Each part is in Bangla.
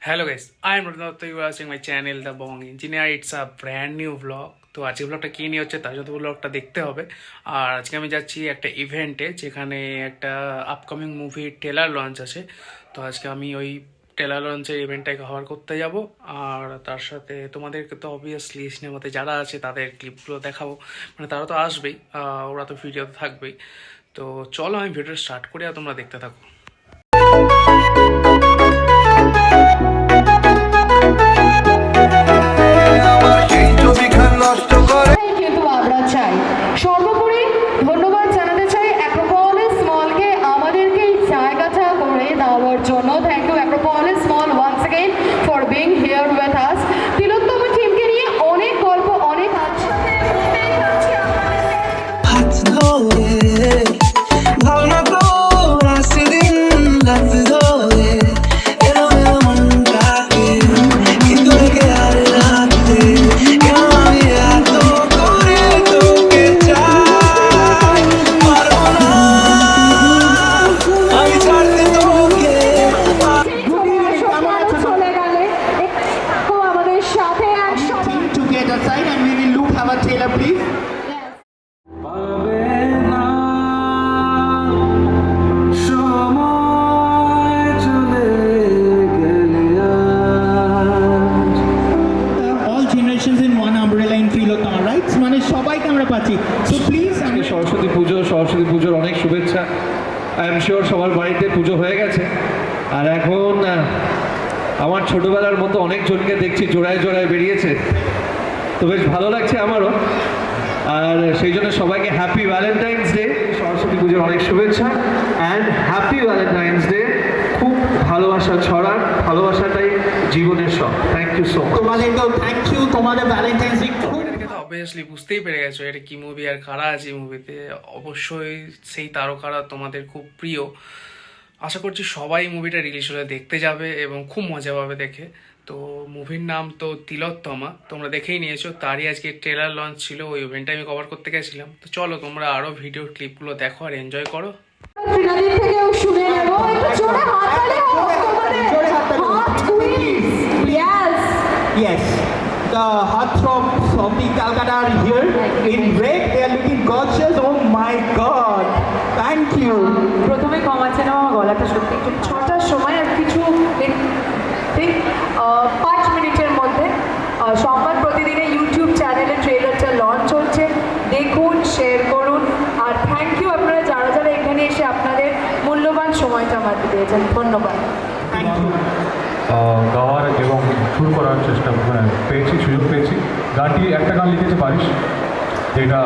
Hello guys, I am Radha. You are watching my channel The Bong Engineer. It's a brand new vlog. তো আজকে ব্লগটা কী নিয়ে হচ্ছে তার সাথে ব্লগটা দেখতে হবে। আর আজকে আমি যাচ্ছি একটা ইভেন্টে যেখানে একটা আপকামিং মুভির ট্রেলার লঞ্চ আছে। তো আজকে আমি ওই ট্রেলার লঞ্চের ইভেন্টটাকে কভার করতে যাব। আর তার সাথে তোমাদেরকে তো অবভিয়াসলি সিনেমাতে যারা আছে তাদের ক্লিপগুলো দেখাবো, মানে তারা তো আসবেই, ওরা তো ভিডিওতে থাকবেই। তো চলো আমি ভিডিও স্টার্ট করি আর তোমরা দেখতে থাকো। কিন্তু আমরা চাই সর্বোপরি ধন্যবাদ জানাতে চাই অ্যাক্রোপলিস মলকে আমাদেরকে এই জায়গাটা করে দেওয়ার জন্য। Thank you Acropolis mall once again for being here with us. Tilottama টিমকে নিয়ে অনেক গল্প, অনেক সরস্বতী পুজোর অনেক শুভেচ্ছা। আই এম শিওর সবার বাড়িতে পুজো হয়ে গেছে, আর এখন আমার ছোটবেলার মতো অনেকজনকে দেখছি জোড়ায় জোড়ায় বেরিয়েছে, তো বেশ ভালো লাগছে আমারও। আর সেই জন্য সবাইকে হ্যাপি ভ্যালেন্টাইন্স ডে, সরস্বতী পুজোর অনেক শুভেচ্ছা অ্যান্ড হ্যাপি ভ্যালেন্টাইন্স ডে। খুব ভালোবাসা ছড়ার, ভালোবাসাটাই জীবনের সব। Thank you so much. তোমাদেরকেও থ্যাংক ইউ। তোমাদের ভ্যালেন্টাইন্স ডে অবভিয়াসলি বুঝতেই পেরে গেছো এটা কি মুভি আর কারা আছে এই মুভিতে। অবশ্যই সেই তারকারা তোমাদের খুব প্রিয়। আশা করছি সবাই মুভিটা রিলিজ হলে দেখতে যাবে এবং খুব মজা পাবে দেখে। তো মুভির নাম তো তিলোত্তমা, তোমরা দেখেই নিয়েছো। তারই আজকে ট্রেলার লঞ্চ ছিল, ওই ইভেন্টটা আমি কভার করতে গেছিলাম। তো চলো তোমরা আরও ভিডিও ক্লিপগুলো দেখো আর এনজয় করো। Yes, the heartthrobs of the Calcutta are here in red. They are looking gorgeous. Oh my God! Thank you. প্রথমে কমাচ্ছিলাম আমার গলাটা সত্যি একটু 6টার সময় আর কিছু ঠিক 5 মিনিটের মধ্যে সংবাদ প্রতিদিনে ইউটিউব চ্যানেলে ট্রেলারটা লঞ্চ হচ্ছে। দেখুন, শেয়ার করুন, আর থ্যাংক ইউ আপনারা যারা যারা এখানে এসে আপনাদের মূল্যবান সময়টা আমাদের দিয়েছেন। ধন্যবাদ। Thank you. গাওয়ার এবং সুর করার চেষ্টা সুযোগ পেয়েছি। গানটি একটা গান লিখেছে পারিস, যেটা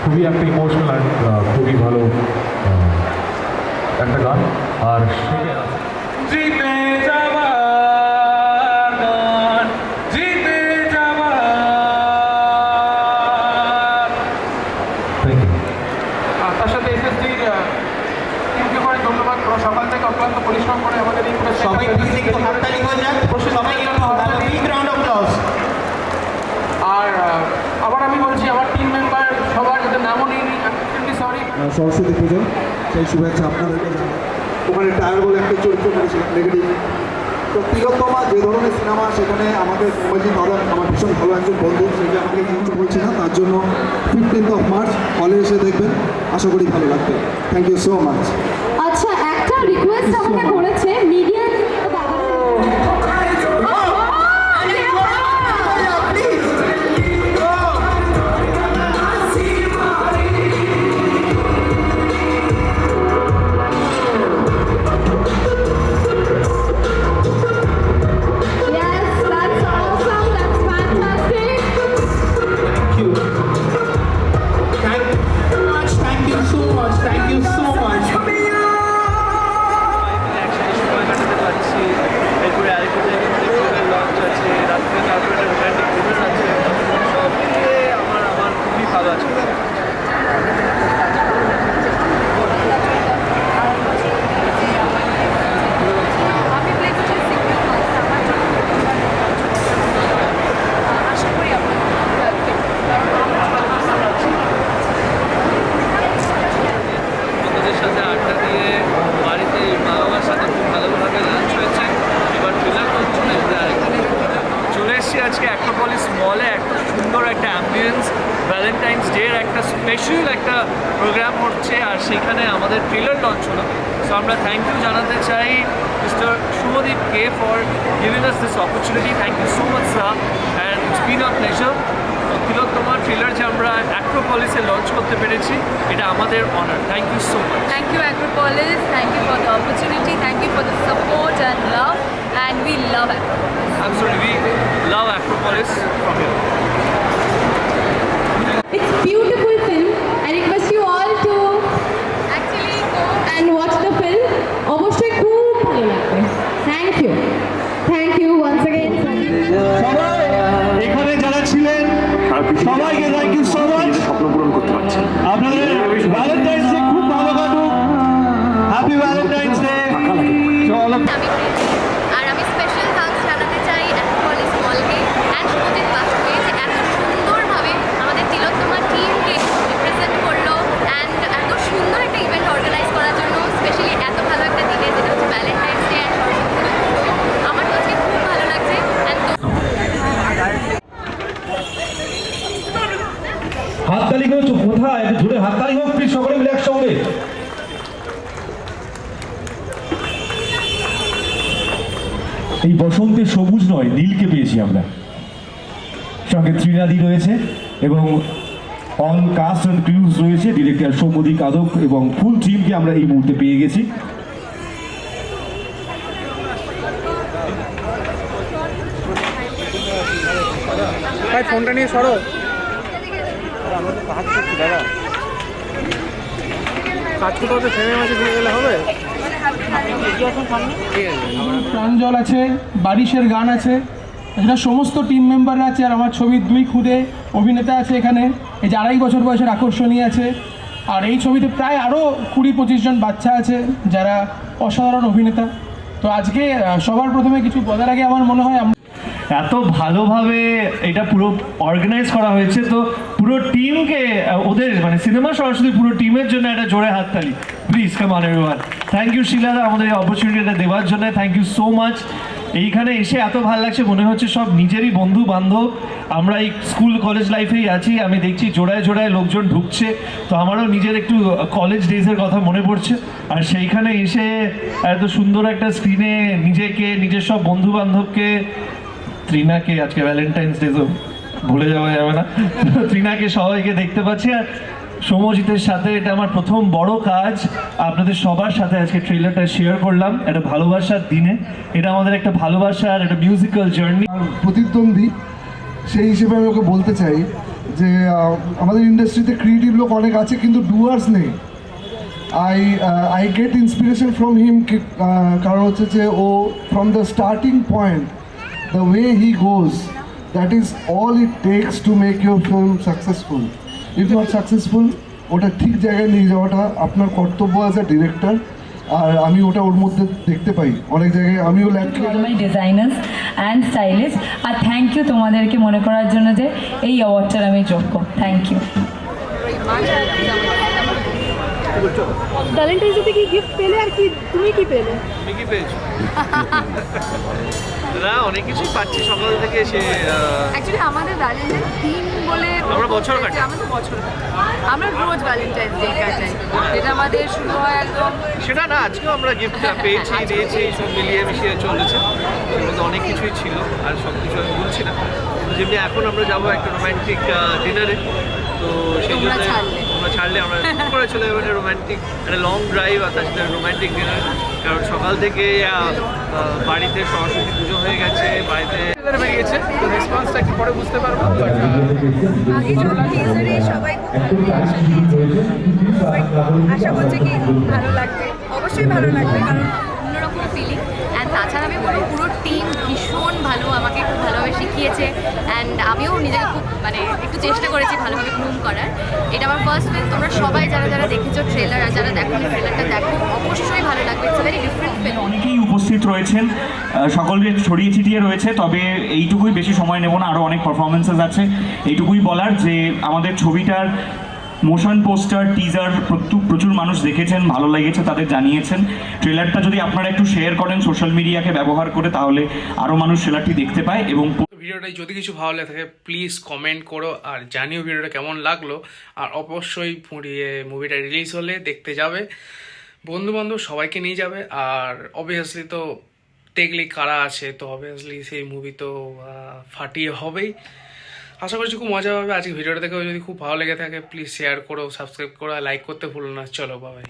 খুবই একটা ইমোশনাল আর খুবই ভালো একটা গান। আর তার সাথে এসএসডির টিমকে করে ধন্যবাদ। সকাল থেকে অক্লান্ত পরিশ্রম করে আমাদের এই সবাই প্লিজ একটু হাততালি হয়ে যাক। সবাই একটু হাততালি, বিগ রাউন্ড অফ অ্যাপ্লজ। আর আবার আমি বলছি আমার টিম মেম্বার সবার যাদের নামও নিয়ে সরি। সরস্বতী পুজো সেই শুভেচ্ছা আপনাদেরকে জানাই। ওখানে টায়ার বলে একটা চরিত্র করেছিলাম নেগেটিভ। তো তিলোত্তমা যে ধরনের সিনেমা, সেখানে আমাদের ইমাজিন দাদা আমার ভীষণ ভালো একজন বন্ধু, সেটা আমাকে কিছু বলছি না। তার জন্য 15th মার্চ হলে এসে দেখবেন, আশা করি ভালো লাগবে। Thank you so much. আচ্ছা, একটা রিকোয়েস্ট আমাকে করেছে media. Thank you so much. Thank you so much. হলে এত সুন্দর একটা অ্যাম্বিয়েন্স, ভ্যালেন্টাইন্স ডে এর একটা স্পেশাল একটা প্রোগ্রাম হচ্ছে, আর সেখানে আমাদের ট্রেলার লঞ্চ হলো। সো আমরা থ্যাংক ইউ জানাতে চাই মিস্টার শুভদীপকে for giving us this opportunity. Thank you so much sir, and it's been a pleasure. Tilottama trailer যে আমরা অ্যাক্রোপলিসে লঞ্চ করতে পেরেছি, এটা আমাদের honour. Thank you so much. Thank you Acropolis, thank you for the opportunity, thank you for the support and love, and we love Acropolis. Absolutely, we love Acropolis from here. It's beautiful film. I request you all to Actually go and watch the film. অবশ্যই খুব ভালো লাগবে। Thank you. Thank you once again. সবাই এখানে যারা ছিলেন সবাইকে থ্যাংক ইউ সো মাচ। স্বপ্ন পূরণ করতে পারছেন। আপনাদের ভ্যালেন্টাইন্স ডে খুব ভালো কাটুক। Happy Valentine's day. চলো। আর আমি স্পেশাল থ্যাঙ্কস জানাতে চাই অ্যাক্রোপলিস মলকে অ্যান্ড শুভজিৎ বাসুকে, যে এত সুন্দরভাবে আমাদের তিলোত্তমা টিমকে রিপ্রেজেন্ট করলো অ্যান্ড এত সুন্দর একটা ইভেন্ট অর্গানাইজ করার জন্য, স্পেশালি এত ভালো একটা দিনে যেটা হচ্ছে ভ্যালেন্টাইন্স ডে অ্যান্ড সরস্বতী পুজো। আমার তো আজকে খুব ভালো লাগছে। হাততালি করেছো কোথায়? একটু জোরে হাততালি হোক প্লিজ, সকলে মিলে একসঙ্গে। এই বসন্তে সবুজ নয় নীলকে পেয়েছি আমরা। সঙ্গে ত্রিনাদি রয়েছে এবং অল কাস্ট অ্যান্ড ক্রিউজ রয়েছে, ডিরেক্টর সৌম্যদীপ আদক এবং ফুল টিমকে আমরা এই মুহূর্তে পেয়ে গেছি। ভাই ফোনটা নিয়ে সরো। কাজ করতে হতে ফ্রেমের মাঝে দিয়ে গেলে হবে। প্রাঞ্জল আছে, বারিশের গান আছে, এছাড়া সমস্ত টিম মেম্বাররা আছে, আর আমার ছবির 2 খুদে অভিনেতা আছে এখানে। এই যে 2.5 বছর বয়সের আকর্ষণী আছে, আর এই ছবিতে প্রায় আরও 20-25 জন বাচ্চা আছে যারা অসাধারণ অভিনেতা। তো আজকে সবার প্রথমে কিছু বলার আগে আমার মনে হয় এত ভালোভাবে এটা পুরো অর্গানাইজ করা হয়েছে, তো পুরো টিমকে ওদের মানে সিনেমা সরাসরি পুরো টিমের জন্য একটা জোরে হাততালি please. Come on everyone. Thank you Shilada আমাদের এই অপরচুনিটিটা দেওয়ার জন্য, থ্যাংক ইউ সো মাচ। এইখানে এসে এত ভালো লাগছে, মনে হচ্ছে সব নিজেরই বন্ধু বান্ধব। আমরা এই স্কুল কলেজ লাইফেই আছি, আমি দেখছি জোড়ায় জোড়ায় লোকজন ঢুকছে, তো আমারও নিজের একটু কলেজ ডেজের কথা মনে পড়ছে। আর সেইখানে এসে এত সুন্দর একটা স্ক্রিনে নিজেকে, নিজের সব বন্ধু বান্ধবকে, ত্রিনাকে আজকে ভ্যালেন্টাইন্স ডে তো ভুলে যাওয়া যাবে না, ত্রিনাকে সবাইকে দেখতে পাচ্ছি। আর সৌম্যজিতের সাথে এটা আমার প্রথম বড় কাজ, আপনাদের সবার সাথে আজকে ট্রেলারটা শেয়ার করলাম একটা ভালোবাসার দিনে। এটা আমাদের একটা ভালোবাসার একটা মিউজিক্যাল জার্নি। প্রতিদ্বন্দ্বী সেই হিসেবে আমি ওকে বলতে চাই যে আমাদের ইন্ডাস্ট্রিতে ক্রিয়েটিভ লোক অনেক আছে কিন্তু ডুয়ার্স নেই। I get inspiration from him, কারণ হচ্ছে যে ও from the starting point, the way he goes, that is all it takes to make your film successful. If not successful, ওটা ঠিক জায়গায় নিয়ে যাওয়াটা আপনার কর্তব্য অ্যাজ আ ডিরেক্টর। আর আমি ওটা ওর মধ্যে দেখতে পাই অনেক জায়গায়, আমিও ডিজাইনার্স অ্যান্ড স্টাইলিস্ট, আর থ্যাংক ইউ তোমাদেরকে মনে করার জন্য যে এই অ্যাওয়ার্ডটার আমি যোগ্য। Thank you. ভ্যালেন্টাইন্স ডে কি গিফট পেলে, আর কি তুমি কি পেলে? তুমি কি পেয়েছো? না, অনেক কিছুই পাচ্ছি সকাল থেকে। সে অ্যাকচুয়ালি আমাদের ভ্যালেন্টাইন্স দিন বলে আমরা বছর কাটাই। আমাদের বছর আমরা রোজ ভ্যালেন্টাইন্স ডে কাটাই, যেটা আমাদের শুরু হয় একদম। সেটা না, আজকেও আমরা গিফটটা পেয়েছি, দিয়েছি, সব মিলিয়ে মিশিয়ে চলেছে। এর মধ্যে অনেক কিছুই ছিল, আর সব কিছু আমি বলছি না। যেমনি এখন আমরা যাবো একটা রোম্যান্টিক ডিনারে, তো সেই জন্য তোমরা ছাড়লে আমরা করে চলে যাবো একটা রোম্যান্টিক, একটা লং ড্রাইভ, আর তার সাথে রোম্যান্টিক ডিনার। কারণ সকাল থেকে বাড়িতে সরস্বতী পুজো হয়ে গেছে, বাড়িতে বেরিয়েছে, তো রেসপন্সটা একটু পরে বুঝতে পারবো। সবাই আশা করছি কি ভালো লাগবে, অবশ্যই ভালো লাগবে, কারণ অন্যরকম ফিলিং। অ্যান্ড তাছাড়া আমি বলবো পুরো টিম ভীষণ ভালো, আমাকে খুব ভালোভাবে শিখিয়েছে। অ্যান্ড আমিও নিজেকে খুব মানে একটু চেষ্টা করেছি ভালোভাবে গ্রুম করার। এটা আমার ফার্স্ট ফিল্ম। তোমরা সবাই যারা যারা দেখেছো ট্রেলার, আর যারা দেখো ট্রেলারটা দেখো, অবশ্যই ভালো লাগবে। It's very different film. অনেকেই উপস্থিত রয়েছেন, সকলে ছড়িয়ে ছিটিয়ে রয়েছে, তবে এইটুকুই, বেশি সময় নেব না, আরও অনেক পারফরমেন্সেস আছে। এইটুকুই বলার যে আমাদের ছবিটার মোশন পোস্টার, টিজার প্রচুর মানুষ দেখেছেন, ভালো লেগেছে, তাদের জানিয়েছেন। ট্রেলারটা যদি আপনারা একটু শেয়ার করেন সোশ্যাল মিডিয়াকে ব্যবহার করে, তাহলে আরও মানুষ ট্রেলারটি দেখতে পায় এবং ভিডিওটাই যদি কিছু ভালো লেগে থাকে প্লিজ কমেন্ট করো আর জানিও ভিডিওটা কেমন লাগলো। আর অবশ্যই মুভিটা রিলিজ হলে দেখতে যাবে, বন্ধু বান্ধব সবাইকে নিয়ে যাবে। আর অবভিয়াসলি তো দেখলেই কারা আছে, তো অবভিয়াসলি সেই মুভি তো ফাটিয়ে হবেই। আশা করছি খুব মজা হবে। আজকে ভিডিওটা দেখে যদি খুব ভালো লেগে থাকে প্লিজ শেয়ার করো, সাবস্ক্রাইব করো আর লাইক করতে ভুলো না। চলো বাই।